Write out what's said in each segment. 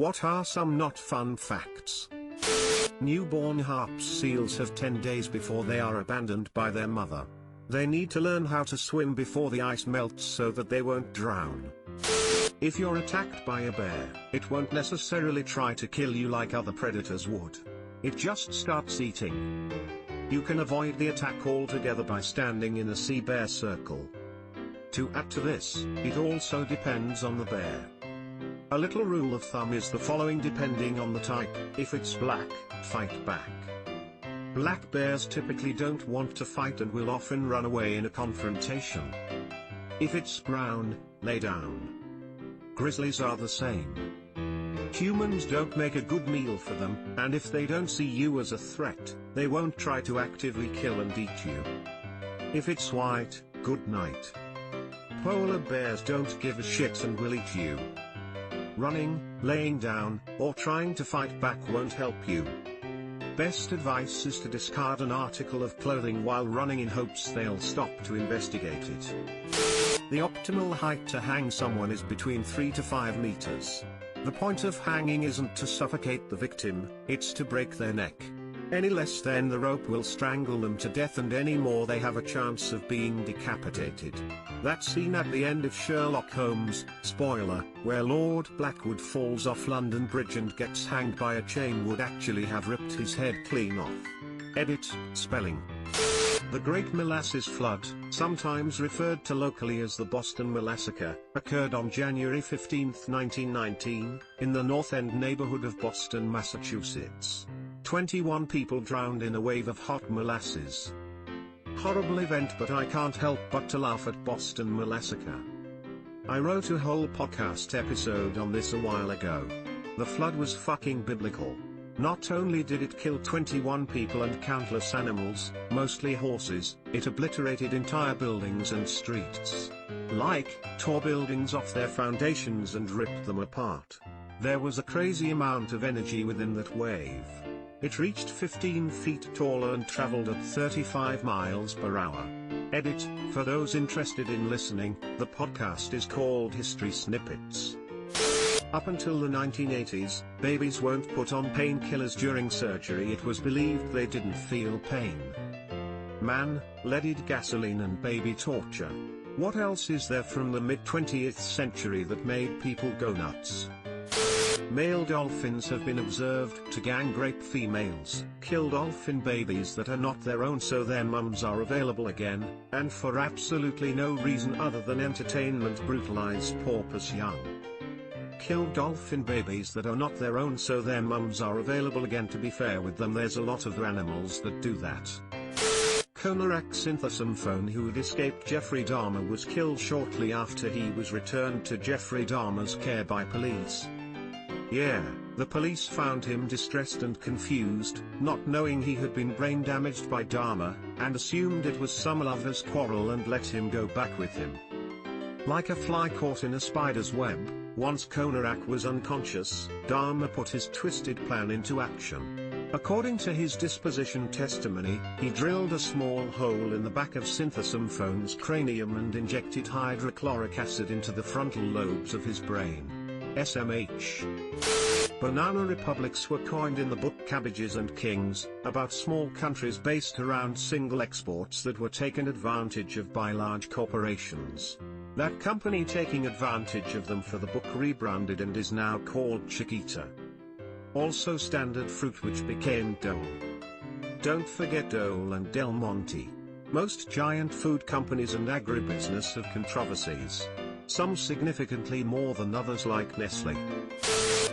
What are some not fun facts? Newborn harp seals have 10 days before they are abandoned by their mother. They need to learn how to swim before the ice melts so that they won't drown. If you're attacked by a bear, it won't necessarily try to kill you like other predators would. It just starts eating. You can avoid the attack altogether by standing in a sea bear circle. To add to this, it also depends on the bear. A little rule of thumb is the following depending on the type: if it's black, fight back. Black bears typically don't want to fight and will often run away in a confrontation. If it's brown, lay down. Grizzlies are the same. Humans don't make a good meal for them, and if they don't see you as a threat, they won't try to actively kill and eat you. If it's white, good night. Polar bears don't give a shit and will eat you. Running, laying down, or trying to fight back won't help you. Best advice is to discard an article of clothing while running in hopes they'll stop to investigate it. The optimal height to hang someone is between 3 to 5 meters. The point of hanging isn't to suffocate the victim, it's to break their neck. Any less then the rope will strangle them to death, and any more they have a chance of being decapitated. That scene at the end of Sherlock Holmes, spoiler, where Lord Blackwood falls off London Bridge and gets hanged by a chain would actually have ripped his head clean off. Edit, spelling. The Great Molasses Flood, sometimes referred to locally as the Boston Massacre, occurred on January 15, 1919, in the North End neighborhood of Boston, Massachusetts. 21 people drowned in a wave of hot molasses. Horrible event, but I can't help but to laugh at Boston Massacre. I wrote a whole podcast episode on this a while ago. The flood was fucking biblical. Not only did it kill 21 people and countless animals, mostly horses, it obliterated entire buildings and streets. Tore buildings off their foundations and ripped them apart. There was a crazy amount of energy within that wave. It reached 15 feet taller and traveled at 35 miles per hour. Edit, for those interested in listening, the podcast is called History Snippets. Up until the 1980s, babies weren't put on painkillers during surgery. It was believed they didn't feel pain. Man, leaded gasoline and baby torture. What else is there from the mid-20th century that made people go nuts? Male dolphins have been observed to gang rape females, kill dolphin babies that are not their own so their mums are available again, and for absolutely no reason other than entertainment brutalize porpoise young. Kill dolphin babies that are not their own so their mums are available again. To be fair with them, there's a lot of animals that do that. Conorak Synthesymphone, who had escaped Jeffrey Dahmer, was killed shortly after he was returned to Jeffrey Dahmer's care by police. Yeah, the police found him distressed and confused, not knowing he had been brain damaged by Dahmer, and assumed it was some lover's quarrel and let him go back with him. Like a fly caught in a spider's web, once Conorak was unconscious, Dahmer put his twisted plan into action. According to his disposition testimony, he drilled a small hole in the back of Synthesymophone's cranium and injected hydrochloric acid into the frontal lobes of his brain. SMH. Banana republics were coined in the book Cabbages and Kings, about small countries based around single exports that were taken advantage of by large corporations. That company taking advantage of them for the book rebranded and is now called Chiquita. Also standard fruit, which became Dole. Don't forget Dole and Del Monte. Most giant food companies and agribusiness have controversies. Some significantly more than others, like Nestle.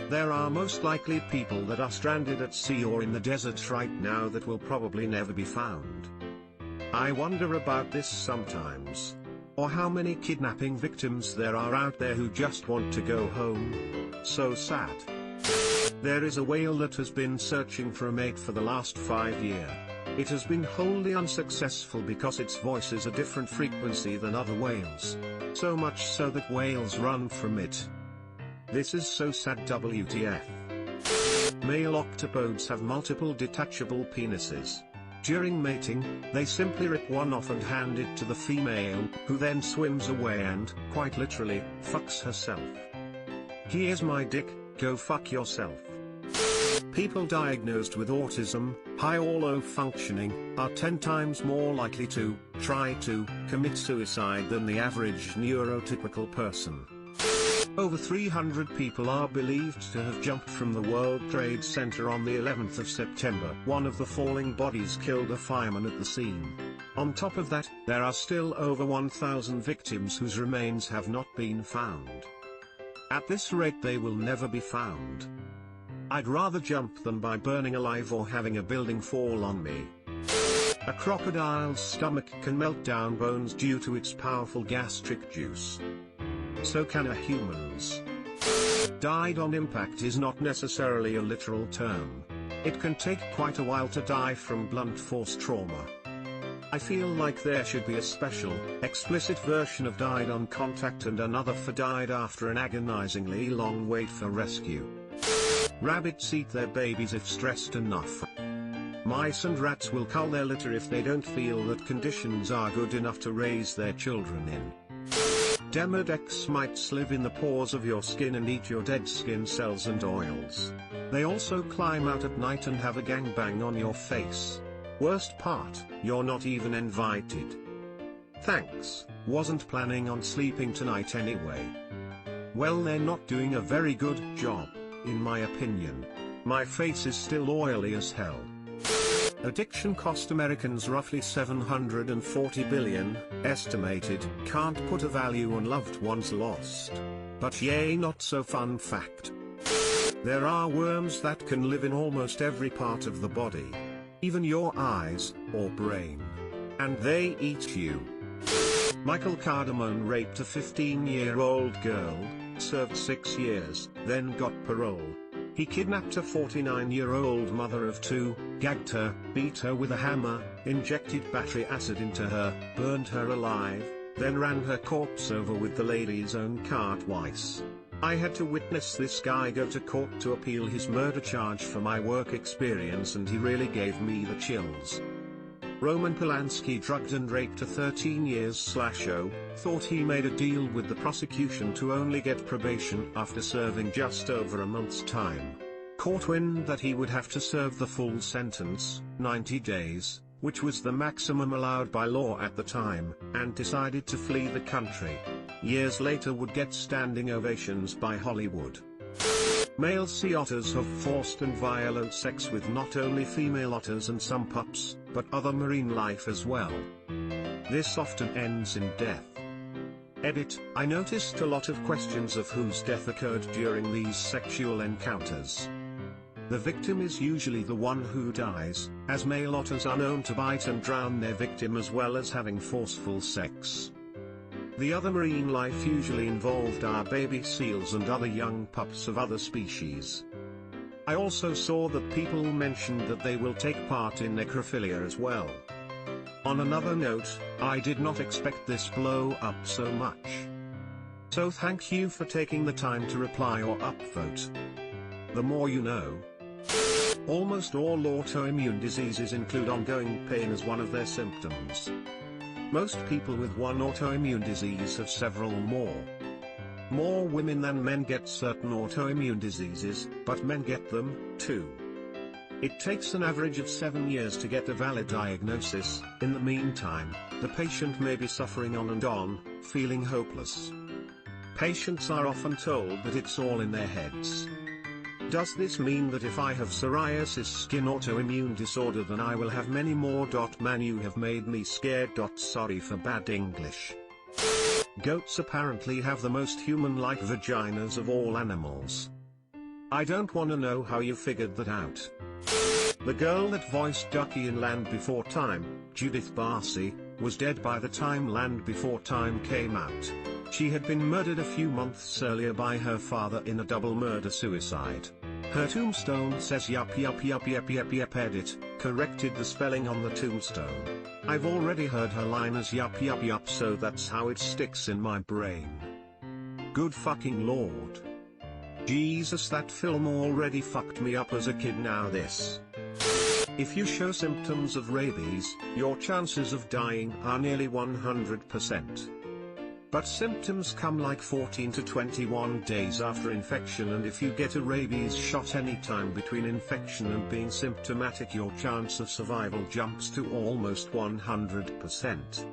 There are most likely people that are stranded at sea or in the desert right now that will probably never be found. I wonder about this sometimes. Or how many kidnapping victims there are out there who just want to go home. So sad. There is a whale that has been searching for a mate for the last 5 years. It has been wholly unsuccessful because its voice is a different frequency than other whales. So much so that whales run from it. This is so sad. WTF. Male octopodes have multiple detachable penises. During mating, they simply rip one off and hand it to the female, who then swims away and, quite literally, fucks herself. Here's my dick, Go fuck yourself. People diagnosed with autism, high or low functioning, are 10 times more likely to try to commit suicide than the average neurotypical person. Over 300 people are believed to have jumped from the World Trade Center on the 11th of September. One of the falling bodies killed a fireman at the scene. On top of that, there are still over 1,000 victims whose remains have not been found. At this rate they will never be found. I'd rather jump than by burning alive or having a building fall on me. A crocodile's stomach can melt down bones due to its powerful gastric juice. So can a human's. Died on impact is not necessarily a literal term. It can take quite a while to die from blunt force trauma. I feel like there should be a special, explicit version of died on contact and another for died after an agonizingly long wait for rescue. Rabbits eat their babies if stressed enough. Mice and rats will cull their litter if they don't feel that conditions are good enough to raise their children in. Demodex mites live in the pores of your skin and eat your dead skin cells and oils. They also climb out at night and have a gangbang on your face. Worst part, you're not even invited. Thanks, wasn't planning on sleeping tonight anyway. Well, they're not doing a very good job, in my opinion. My face is still oily as hell. Addiction cost Americans roughly $740 billion, estimated. Can't put a value on loved ones lost. But yay, not so fun fact. There are worms that can live in almost every part of the body. Even your eyes, or brain. And they eat you. Michael Cardamone raped a 15-year-old girl, served 6 years, then got parole. He kidnapped a 49-year-old mother of 2, gagged her, beat her with a hammer, injected battery acid into her, burned her alive, then ran her corpse over with the lady's own car twice. I had to witness this guy go to court to appeal his murder charge for my work experience, and he really gave me the chills. Roman Polanski drugged and raped a 13-year-old, thought he made a deal with the prosecution to only get probation after serving just over a month's time. Caught wind that he would have to serve the full sentence, 90 days, which was the maximum allowed by law at the time, and decided to flee the country. Years later would get standing ovations by Hollywood. Male sea otters have forced and violent sex with not only female otters and some pups, but other marine life as well. This often ends in death. Edit: I noticed a lot of questions of whose death occurred during these sexual encounters. The victim is usually the one who dies, as male otters are known to bite and drown their victim as well as having forceful sex. The other marine life usually involved are baby seals and other young pups of other species. I also saw that people mentioned that they will take part in necrophilia as well. On another note, I did not expect this blow up so much. So thank you for taking the time to reply or upvote. The more you know. Almost all autoimmune diseases include ongoing pain as one of their symptoms. Most people with one autoimmune disease have several more. More women than men get certain autoimmune diseases, but men get them, too. It takes an average of 7 years to get a valid diagnosis. In the meantime, the patient may be suffering on and on, feeling hopeless. Patients are often told that it's all in their heads. Does this mean that if I have psoriasis skin autoimmune disorder then I will have many more? Man, you have made me scared. Sorry for bad English. Goats apparently have the most human-like vaginas of all animals. I don't wanna know how you figured that out. The girl that voiced Ducky in Land Before Time, Judith Barcy, was dead by the time Land Before Time came out. She had been murdered a few months earlier by her father in a double murder-suicide. Her tombstone says yup. Edit, corrected the spelling on the tombstone. I've already heard her line as yup, so that's how it sticks in my brain. Good fucking lord. Jesus, that film already fucked me up as a kid, now this. If you show symptoms of rabies, your chances of dying are nearly 100%. But symptoms come like 14 to 21 days after infection, and if you get a rabies shot anytime between infection and being symptomatic, your chance of survival jumps to almost 100%.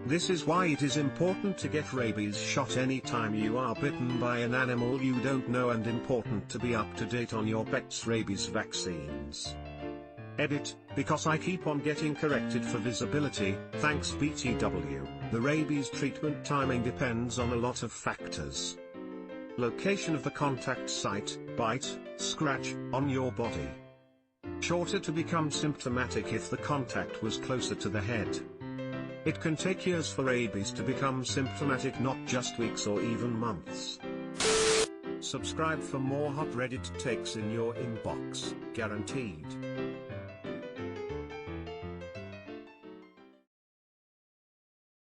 This is why it is important to get rabies shot anytime you are bitten by an animal you don't know, and important to be up to date on your pet's rabies vaccines. Edit, because I keep on getting corrected for visibility, thanks BTW. The rabies treatment timing depends on a lot of factors. Location of the contact site, bite, scratch, on your body. Shorter to become symptomatic if the contact was closer to the head. It can take years for rabies to become symptomatic, not just weeks or even months. Subscribe for more hot Reddit takes in your inbox, guaranteed.